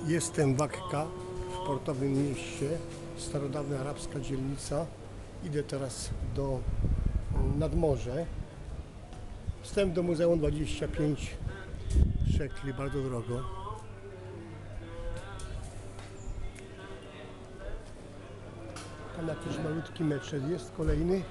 Jestem w Akka, w portowym mieście, starodawna arabska dzielnica. Idę teraz nad morze. Wstęp do muzeum 25 szekli, bardzo drogo. Tam jakiś malutki meczet jest, kolejny.